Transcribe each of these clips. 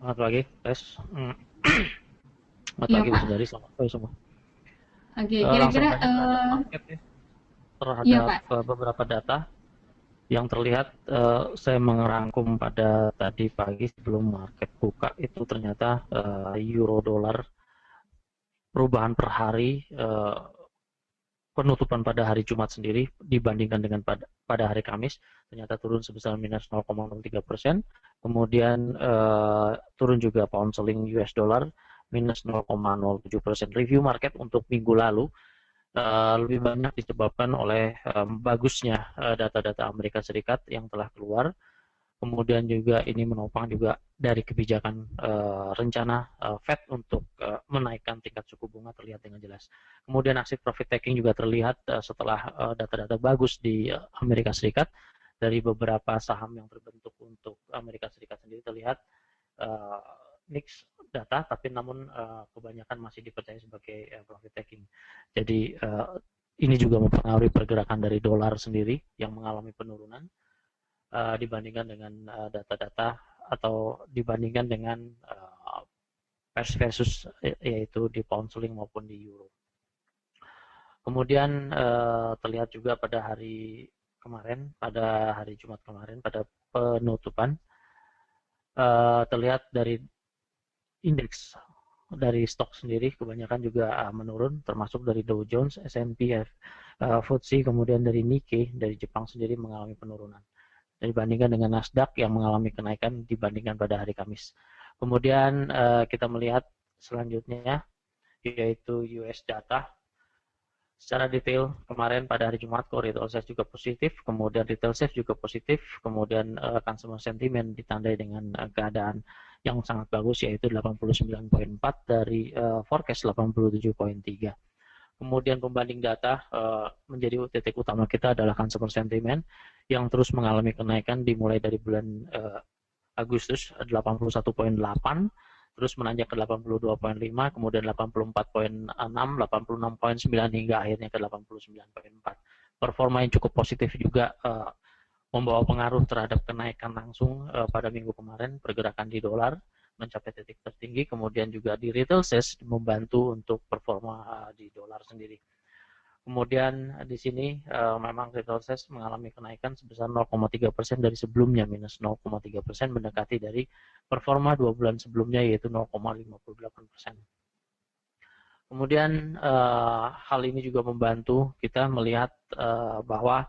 Selamat pagi, tes. Selamat Iya pagi, Pak. Wisudari. Selamat pagi semua. Oke, Langsung kira-kira saja terhadap market ya, iya terhadap Pak. beberapa data yang terlihat. Saya merangkum pada tadi pagi sebelum market buka itu ternyata euro dolar perubahan per hari, penutupan pada hari Jumat sendiri dibandingkan dengan pada hari Kamis ternyata turun sebesar minus 0,03%. Kemudian turun juga pound sterling US dollar minus 0,07%. Review market untuk minggu lalu lebih banyak disebabkan oleh bagusnya data-data Amerika Serikat yang telah keluar. Kemudian juga ini menopang juga dari kebijakan rencana Fed untuk menaikkan tingkat suku bunga terlihat dengan jelas. Kemudian aksi profit taking juga terlihat setelah data-data bagus di Amerika Serikat. Dari beberapa saham yang terbentuk untuk Amerika Serikat sendiri terlihat uh, mix data, tapi namun kebanyakan masih dipercaya sebagai profit taking. Jadi ini juga mempengaruhi pergerakan dari dolar sendiri yang mengalami penurunan dibandingkan dengan data-data atau dibandingkan dengan versus yaitu di pound sterling maupun di euro. Kemudian terlihat juga pada hari kemarin, pada hari Jumat kemarin, pada penutupan terlihat dari indeks dari stok sendiri kebanyakan juga menurun, termasuk dari Dow Jones, S&P, FTSE, kemudian dari Nikkei dari Jepang sendiri mengalami penurunan dibandingkan dengan Nasdaq yang mengalami kenaikan dibandingkan pada hari Kamis. Kemudian kita melihat selanjutnya yaitu US data. Secara detail kemarin pada hari Jumat core retail sales juga positif, kemudian retail sales juga positif, kemudian consumer sentiment ditandai dengan keadaan yang sangat bagus yaitu 89,4 dari forecast 87,3. Kemudian pembanding data menjadi titik utama kita adalah consumer sentiment yang terus mengalami kenaikan dimulai dari bulan Agustus 81,8, terus menanjak ke 82,5, kemudian 84,6, 86,9 hingga akhirnya ke 89,4. Performa yang cukup positif juga membawa pengaruh terhadap kenaikan langsung pada minggu kemarin pergerakan di dolar mencapai titik tertinggi, kemudian juga di retail sales membantu untuk performa di dolar sendiri. Kemudian di sini memang retail sales mengalami kenaikan sebesar 0,3% dari sebelumnya minus 0,3%, mendekati dari performa 2 bulan sebelumnya yaitu 0,58%. Kemudian hal ini juga membantu kita melihat bahwa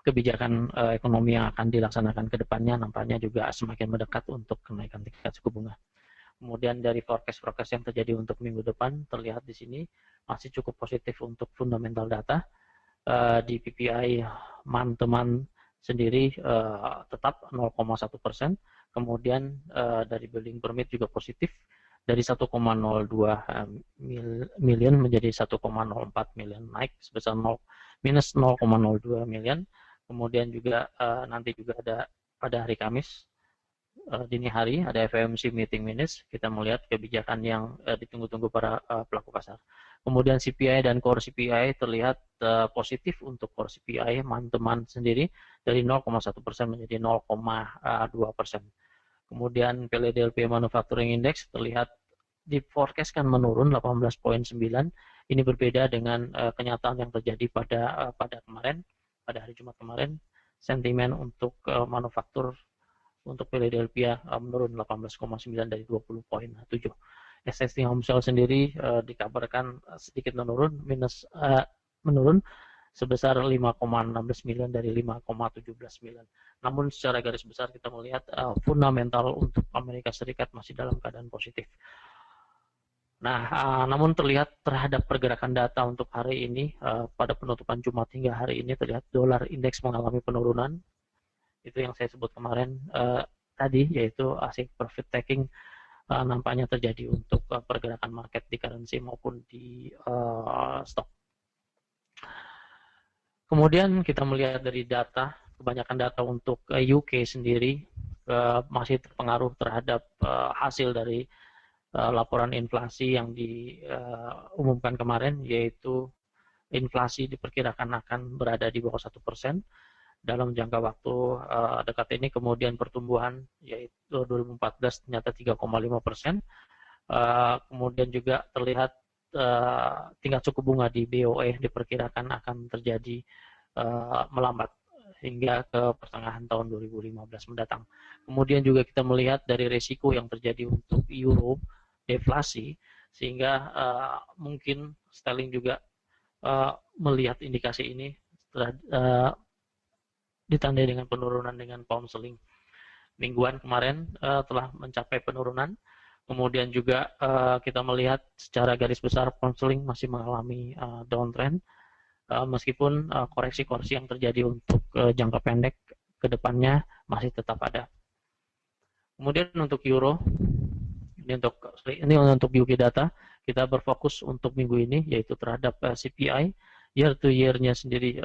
kebijakan ekonomi yang akan dilaksanakan ke depannya nampaknya juga semakin mendekat untuk kenaikan tingkat suku bunga. Kemudian dari forecast yang terjadi untuk minggu depan terlihat di sini masih cukup positif untuk fundamental data. Di PPI teman sendiri tetap 0,1%. Kemudian dari building permit juga positif dari 1,02 million menjadi 1,04 million, naik sebesar minus 0,02 million. Kemudian juga nanti juga ada pada hari Kamis dini hari ada FOMC meeting minutes, kita melihat kebijakan yang ditunggu-tunggu para pelaku pasar. Kemudian CPI dan core CPI terlihat positif untuk core CPI teman sendiri dari 0,1% menjadi 0,2%. Kemudian Philadelphia Manufacturing Index terlihat di forecast kan menurun 18,9. Ini berbeda dengan kenyataan yang terjadi pada kemarin, pada hari Jumat kemarin. Sentimen untuk manufaktur untuk Philadelphia menurun 18,9 dari 20,7. Existing home sale sendiri dikabarkan sedikit menurun sebesar 5,16 miliar dari 5,17 miliar. Namun secara garis besar kita melihat fundamental untuk Amerika Serikat masih dalam keadaan positif. Nah, namun terlihat terhadap pergerakan data untuk hari ini pada penutupan Jumat hingga hari ini terlihat dolar indeks mengalami penurunan. Itu yang saya sebut kemarin tadi, yaitu asik profit taking nampaknya terjadi untuk pergerakan market di currency maupun di stok. Kemudian kita melihat dari data, kebanyakan data untuk UK sendiri masih terpengaruh terhadap hasil dari laporan inflasi yang diumumkan kemarin, yaitu inflasi diperkirakan akan berada di bawah 1%. dalam jangka waktu dekat ini. Kemudian pertumbuhan yaitu 2014 ternyata 3,5%. Kemudian juga terlihat tingkat suku bunga di BOE diperkirakan akan terjadi melambat hingga ke pertengahan tahun 2015 mendatang. Kemudian juga kita melihat dari resiko yang terjadi untuk euro deflasi, sehingga mungkin sterling juga melihat indikasi ini setelah ditandai dengan penurunan dengan pound sterling mingguan kemarin telah mencapai penurunan. Kemudian juga kita melihat secara garis besar pound sterling masih mengalami downtrend, meskipun koreksi-koreksi yang terjadi untuk jangka pendek ke depannya masih tetap ada. Kemudian untuk euro, ini untuk UK data, kita berfokus untuk minggu ini yaitu terhadap CPI year to year-nya sendiri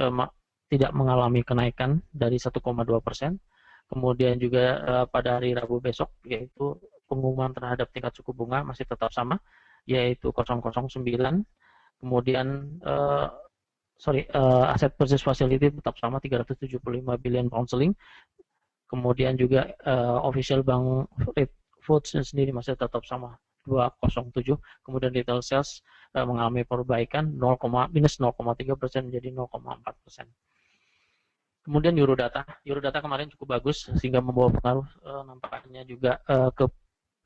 tidak mengalami kenaikan dari 1,2%. Kemudian juga pada hari Rabu besok yaitu pengumuman terhadap tingkat suku bunga masih tetap sama yaitu 0,09. Kemudian asset purchase facility tetap sama 375 billion pound sterling. Kemudian juga official bank rate votes sendiri masih tetap sama 207. Kemudian retail sales mengalami perbaikan minus 0,3% menjadi 0,4%. Kemudian euro data kemarin cukup bagus sehingga membawa pengaruh nampaknya juga ke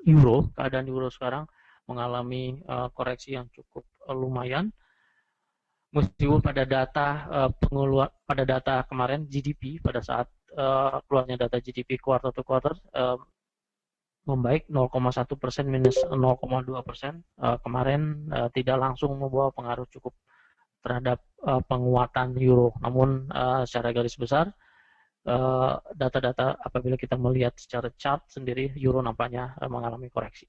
euro. Keadaan euro sekarang mengalami koreksi yang cukup lumayan. Meskipun pada data kemarin GDP pada saat keluarnya data GDP quarter to quarter membaik 0,1% minus 0,2%. Kemarin tidak langsung membawa pengaruh cukup terhadap penguatan euro. Namun secara garis besar data-data apabila kita melihat secara chart sendiri euro nampaknya mengalami koreksi.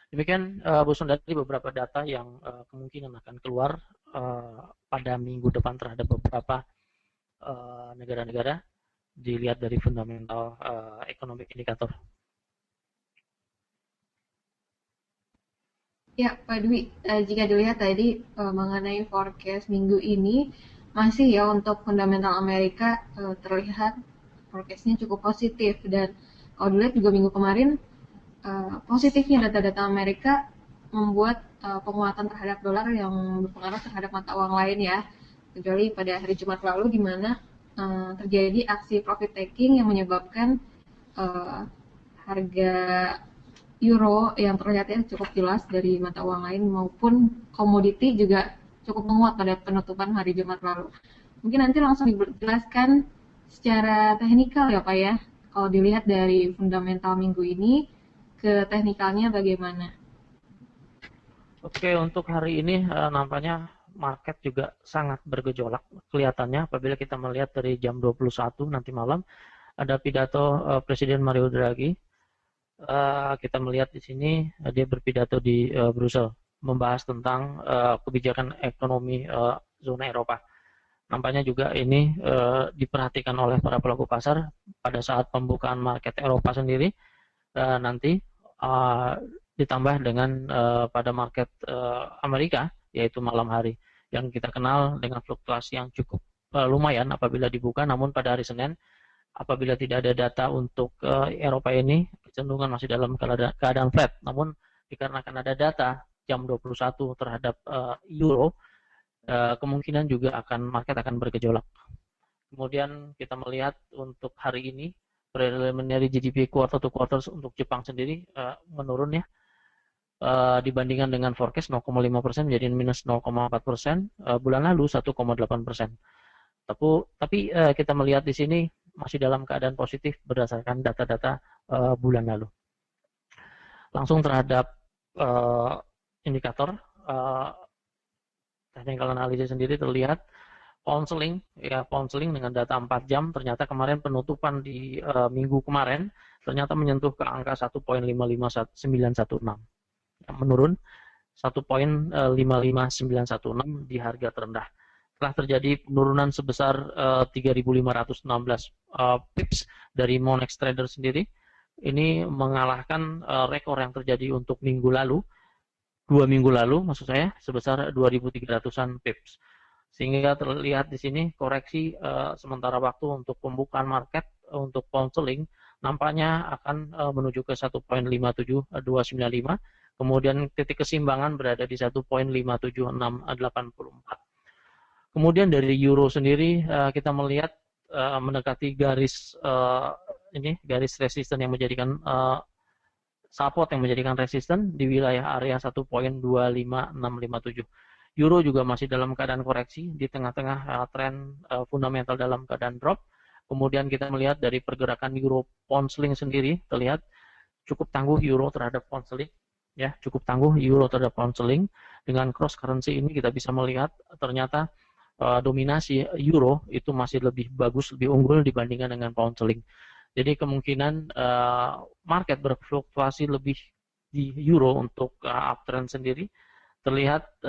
Demikian Bu Sundari beberapa data yang kemungkinan akan keluar pada minggu depan terhadap beberapa negara-negara dilihat dari fundamental economic indicator. Ya, Pak Dwi, jika dilihat tadi mengenai forecast minggu ini, masih ya untuk fundamental Amerika terlihat forecastnya cukup positif. Dan kalau dilihat juga minggu kemarin, positifnya data-data Amerika membuat penguatan terhadap dolar yang berpengaruh terhadap mata uang lain ya. Kecuali pada hari Jumat lalu di mana terjadi aksi profit taking yang menyebabkan harga euro yang terlihatnya cukup jelas dari mata uang lain maupun komoditi juga cukup menguat pada penutupan hari Jumat lalu. Mungkin nanti langsung dijelaskan secara teknikal ya Pak ya, kalau dilihat dari fundamental minggu ini ke teknikalnya bagaimana? Oke, untuk hari ini nampaknya market juga sangat bergejolak kelihatannya apabila kita melihat dari jam 21 nanti malam ada pidato Presiden Mario Draghi. Kita melihat di sini dia berpidato di Brussels membahas tentang kebijakan ekonomi zona Eropa. Nampaknya juga ini diperhatikan oleh para pelaku pasar pada saat pembukaan market Eropa sendiri nanti ditambah dengan pada market Amerika yaitu malam hari yang kita kenal dengan fluktuasi yang cukup lumayan apabila dibuka, namun pada hari Senin apabila tidak ada data untuk Eropa ini kecenderungan masih dalam keadaan flat. Namun dikarenakan ada data jam 21 terhadap euro, kemungkinan juga market akan bergejolak. Kemudian kita melihat untuk hari ini preliminary GDP quarter to quarter untuk Jepang sendiri menurun ya, dibandingkan dengan forecast 0,5% menjadi minus 0,4%, bulan lalu 1,8%. Tapi kita melihat di sini masih dalam keadaan positif berdasarkan data-data bulan lalu. Langsung terhadap indikator technical analysis sendiri terlihat pound sterling dengan data 4 jam ternyata kemarin penutupan di minggu kemarin ternyata menyentuh ke angka 1.55916 yang menurun 1.55916 di harga terendah. Telah terjadi penurunan sebesar 3.516 pips dari Monex Trader sendiri. Ini mengalahkan rekor yang terjadi untuk minggu lalu, 2 minggu lalu maksud saya, sebesar 2.300-an pips. sehingga terlihat di sini koreksi sementara waktu untuk pembukaan market untuk pound sterling nampaknya akan menuju ke 1.57295, kemudian titik keseimbangan berada di 1.57684. Kemudian dari euro sendiri kita melihat mendekati garis garis resisten yang menjadikan support yang menjadikan resisten di wilayah area 1.25657. Euro juga masih dalam keadaan koreksi di tengah-tengah tren fundamental dalam keadaan drop. Kemudian kita melihat dari pergerakan euro pound sterling sendiri terlihat cukup tangguh euro terhadap pound sterling, ya, cukup tangguh euro terhadap pound sterling. Dengan cross currency ini kita bisa melihat ternyata dominasi euro itu masih lebih bagus, lebih unggul dibandingkan dengan pound sterling. Jadi kemungkinan market berfluktuasi lebih di euro untuk uptrend sendiri. Terlihat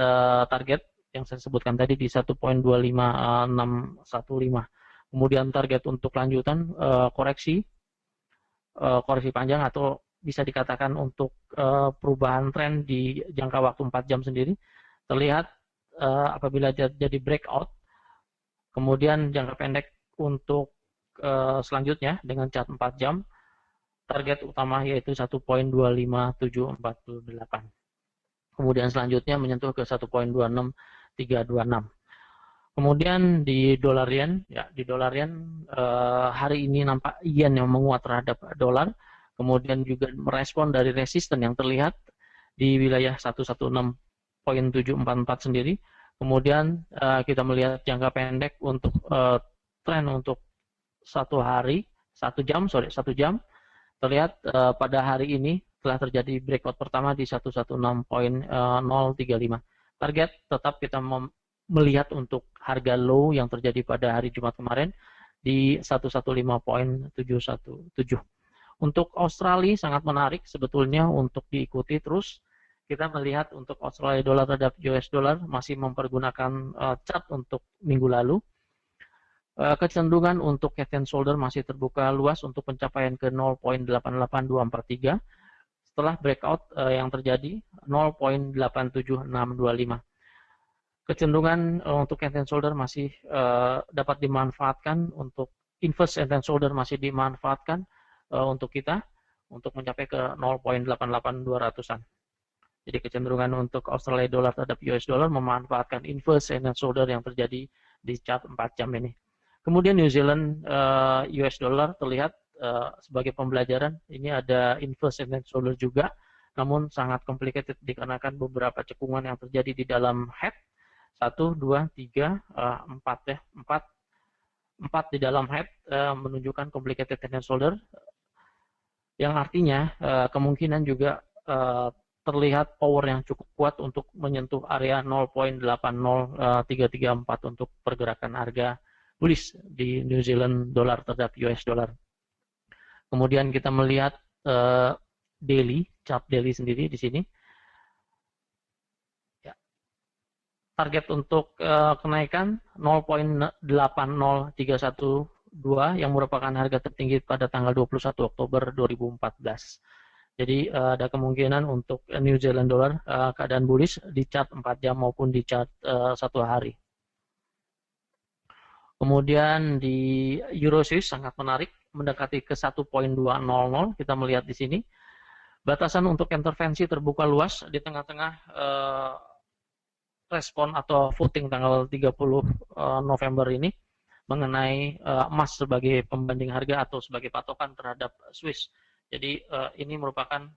target yang saya sebutkan tadi di 1.25615. Kemudian target untuk lanjutan koreksi panjang atau bisa dikatakan untuk perubahan tren di jangka waktu 4 jam sendiri terlihat apabila jadi breakout. Kemudian jangka pendek untuk selanjutnya dengan chart 4 jam target utama yaitu 1.25748. Kemudian selanjutnya menyentuh ke 1.26326. Kemudian di dolar yen, ya di dolar yen hari ini nampak yen yang menguat terhadap dolar. Kemudian juga merespon dari resisten yang terlihat di wilayah 116.744 sendiri. Kemudian kita melihat jangka pendek untuk tren untuk satu jam terlihat pada hari ini telah terjadi breakout pertama di 116.035. Target tetap kita melihat untuk harga low yang terjadi pada hari Jumat kemarin di 115.717. Untuk Australia sangat menarik sebetulnya untuk diikuti terus. Kita melihat untuk Australia dollar terhadap US dollar masih mempergunakan chart untuk minggu lalu. Kecenderungan untuk head and shoulder masih terbuka luas untuk pencapaian ke 0.88243 setelah breakout yang terjadi 0.87625. Kecenderungan untuk head and shoulder masih dapat dimanfaatkan untuk inverse head and shoulder masih dimanfaatkan untuk kita untuk mencapai ke 0.88200-an. Jadi kecenderungan untuk Australia dollar terhadap US dollar memanfaatkan inverse head and shoulder yang terjadi di chart 4 jam ini. Kemudian New Zealand US dollar terlihat sebagai pembelajaran, ini ada inverse head and shoulder juga, namun sangat complicated dikarenakan beberapa cekungan yang terjadi di dalam head, 1, 2, 3, 4 ya, 4 di dalam head menunjukkan complicated head and shoulder, yang artinya kemungkinan juga terlihat power yang cukup kuat untuk menyentuh area 0.80334 untuk pergerakan harga bullish di New Zealand dollar terhadap US dollar. Kemudian kita melihat chart daily sendiri di sini. Ya. Target untuk kenaikan 0.80312 yang merupakan harga tertinggi pada tanggal 21 Oktober 2014. Jadi ada kemungkinan untuk New Zealand dollar keadaan bullish di chart 4 jam maupun di chart 1 hari. Kemudian di Euro Swiss sangat menarik, mendekati ke 1.200. Kita melihat di sini batasan untuk intervensi terbuka luas di tengah-tengah respon atau voting tanggal 30 November ini mengenai emas sebagai pembanding harga atau sebagai patokan terhadap Swiss. Jadi ini merupakan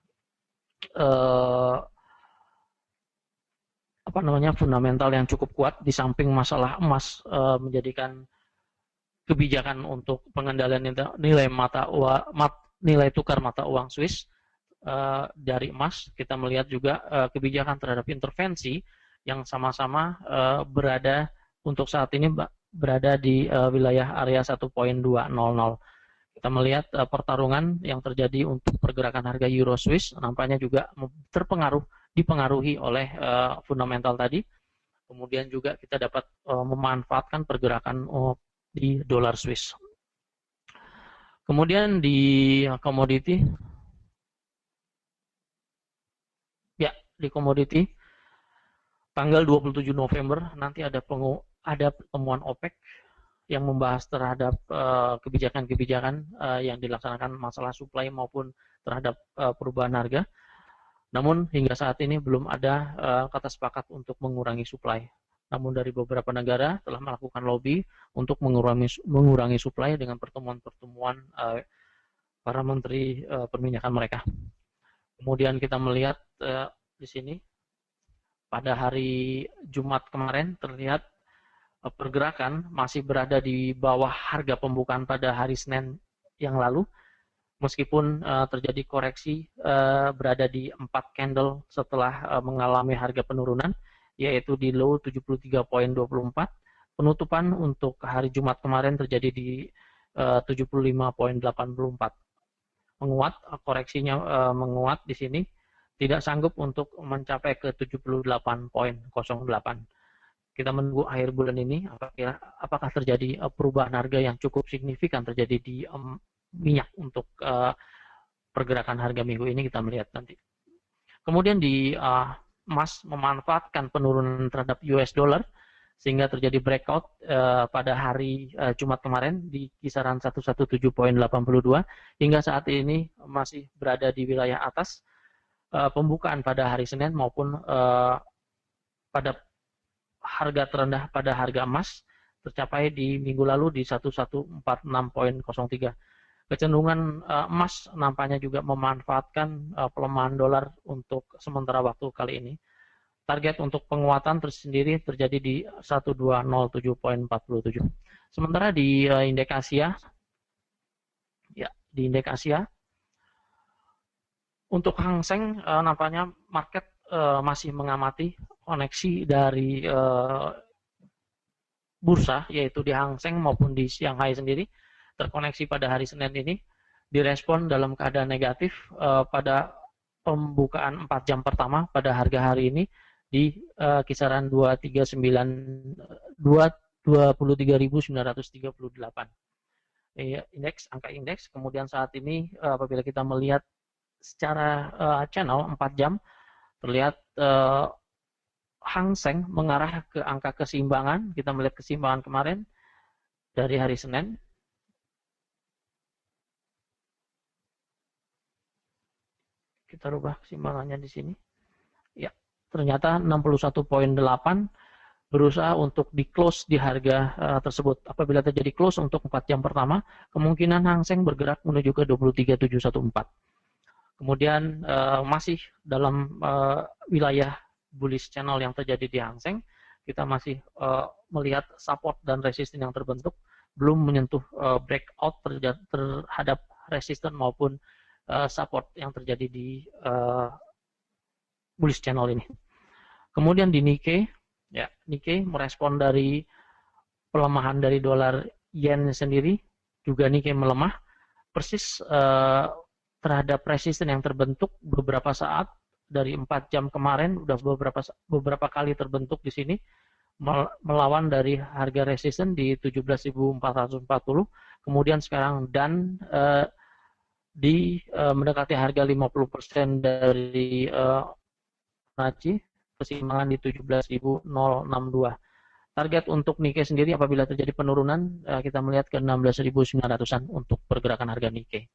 fundamental yang cukup kuat di samping masalah emas menjadikan kebijakan untuk pengendalian nilai tukar mata uang Swiss dari emas. Kita melihat juga kebijakan terhadap intervensi yang sama-sama berada untuk saat ini berada di wilayah area 1.200. Kita melihat pertarungan yang terjadi untuk pergerakan harga Euro Swiss nampaknya juga dipengaruhi oleh fundamental tadi. Kemudian juga kita dapat memanfaatkan pergerakan di dolar Swiss. Kemudian di komoditi, ya di komoditi tanggal 27 November nanti ada ada pertemuan OPEC yang membahas terhadap kebijakan-kebijakan yang dilaksanakan masalah supply maupun terhadap perubahan harga. Namun hingga saat ini belum ada kata sepakat untuk mengurangi supply. Namun dari beberapa negara telah melakukan lobby untuk mengurangi supply dengan pertemuan-pertemuan para menteri perminyakan mereka. Kemudian kita melihat di sini pada hari Jumat kemarin terlihat pergerakan masih berada di bawah harga pembukaan pada hari Senin yang lalu, meskipun terjadi koreksi berada di 4 candle setelah mengalami harga penurunan, yaitu di low 73.24. Penutupan untuk hari Jumat kemarin terjadi di 75.84. Menguat, koreksinya menguat di sini, tidak sanggup untuk mencapai ke 78.08. Kita menunggu akhir bulan ini apakah terjadi perubahan harga yang cukup signifikan terjadi di minyak untuk pergerakan harga minggu ini, kita melihat nanti. Kemudian di emas memanfaatkan penurunan terhadap US dollar sehingga terjadi breakout pada hari Jumat kemarin di kisaran 117.82 hingga saat ini masih berada di wilayah atas pembukaan pada hari Senin maupun pada harga terendah pada harga emas tercapai di minggu lalu di 1146.03. Kecenderungan emas nampaknya juga memanfaatkan pelemahan dolar untuk sementara waktu kali ini. Target untuk penguatan tersendiri terjadi di 1207.47. Sementara di indeks Asia, untuk Hang Seng nampaknya market masih mengamati koneksi dari bursa, yaitu di Hang Seng maupun di Shanghai sendiri, terkoneksi pada hari Senin ini, direspon dalam keadaan negatif pada pembukaan 4 jam pertama pada harga hari ini di kisaran 23.938. Angka indeks, kemudian saat ini apabila kita melihat secara channel 4 jam, terlihat Hang Seng mengarah ke angka keseimbangan. Kita melihat keseimbangan kemarin dari hari Senin. Kita rubah keseimbangannya di sini. Ya, ternyata 61.8 berusaha untuk di close di harga tersebut. Apabila terjadi close untuk 4 jam pertama, kemungkinan Hang Seng bergerak menuju ke 23.714. Kemudian masih dalam wilayah bullish channel yang terjadi di Hang Seng, kita masih melihat support dan resisten yang terbentuk, belum menyentuh breakout terhadap resisten maupun support yang terjadi di bullish channel ini. Kemudian di Nikkei, Nikkei merespon dari pelemahan dari dolar yen sendiri, juga Nikkei melemah, persis terhadap resisten yang terbentuk beberapa saat dari 4 jam kemarin, udah beberapa kali terbentuk di sini, melawan dari harga resisten di 17.440, kemudian sekarang dan mendekati harga 50% dari Fibonacci, keseimbangan di 17.062. Target untuk Nikkei sendiri apabila terjadi penurunan, kita melihat ke 16.900-an untuk pergerakan harga Nikkei.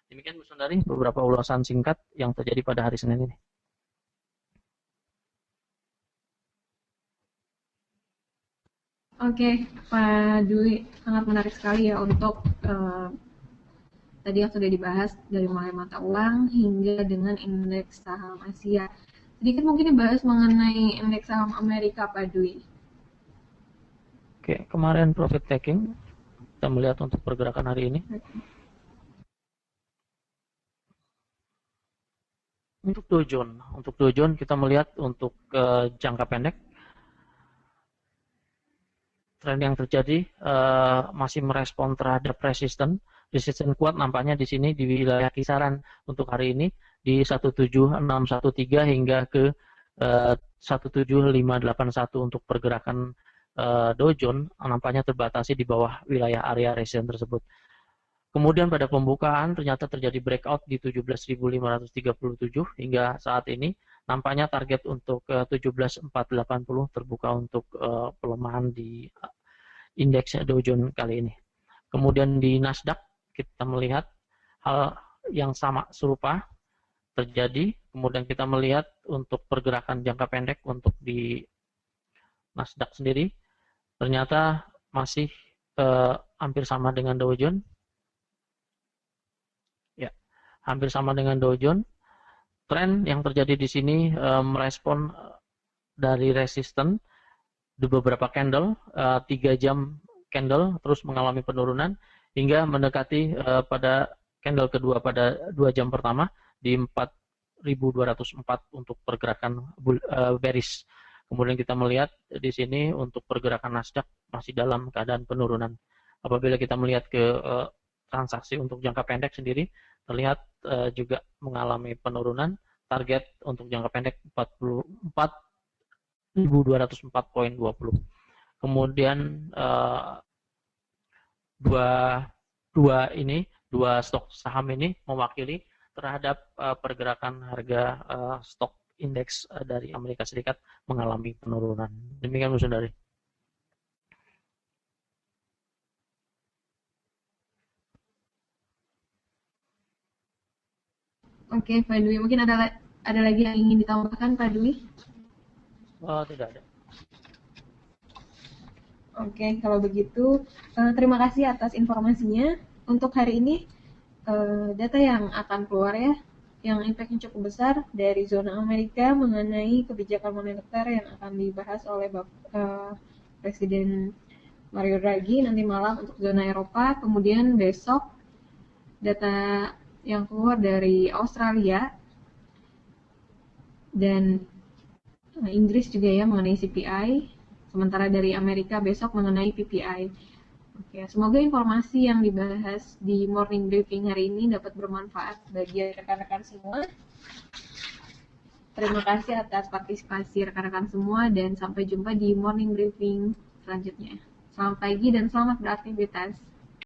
Demikian Bu Sundari, beberapa ulasan singkat yang terjadi pada hari Senin ini. Oke, Pak Dwi, sangat menarik sekali ya untuk tadi yang sudah dibahas dari mulai mata uang hingga dengan indeks saham Asia. Sedikit mungkin dibahas mengenai indeks saham Amerika, Pak Dwi. Oke, kemarin profit taking, kita melihat untuk pergerakan hari ini. Untuk Dow Jones kita melihat untuk jangka pendek, tren yang terjadi masih merespon terhadap resisten kuat nampaknya di sini di wilayah kisaran untuk hari ini di 17613 hingga ke 17581 untuk pergerakan Dow Jones nampaknya terbatasi di bawah wilayah area resisten tersebut. Kemudian pada pembukaan ternyata terjadi breakout di 17.537 hingga saat ini nampaknya target untuk 17.480 terbuka untuk pelemahan di indeks Dow Jones kali ini. Kemudian di Nasdaq kita melihat hal yang sama serupa terjadi. Kemudian kita melihat untuk pergerakan jangka pendek untuk di Nasdaq sendiri ternyata masih hampir sama dengan Dow Jones. Ya, hampir sama dengan Dow Jones. Tren yang terjadi di sini merespon dari resisten di beberapa candle, 3 jam candle terus mengalami penurunan hingga mendekati pada candle kedua pada 2 jam pertama di 4.204 untuk pergerakan bearish. Kemudian kita melihat di sini untuk pergerakan Nasdaq masih dalam keadaan penurunan. Apabila kita melihat ke transaksi untuk jangka pendek sendiri, terlihat juga mengalami penurunan. Target untuk jangka pendek 44.204.20. Kemudian dua stok saham ini mewakili terhadap pergerakan harga stok indeks dari Amerika Serikat mengalami penurunan. Demikian Bu Sundari. Oke, Pak Dwi, mungkin ada lagi yang ingin ditambahkan, Pak Dwi? Tidak ada. Oke, kalau begitu terima kasih atas informasinya. Untuk hari ini data yang akan keluar ya, yang impact-nya cukup besar dari zona Amerika mengenai kebijakan moneter yang akan dibahas oleh Presiden Mario Draghi nanti malam untuk zona Eropa. Kemudian besok data yang keluar dari Australia dan Inggris juga ya mengenai CPI, sementara dari Amerika besok mengenai PPI. Oke, semoga informasi yang dibahas di morning briefing hari ini dapat bermanfaat bagi rekan-rekan semua. Terima kasih atas partisipasi rekan-rekan semua dan sampai jumpa di morning briefing selanjutnya. Selamat pagi dan selamat beraktivitas.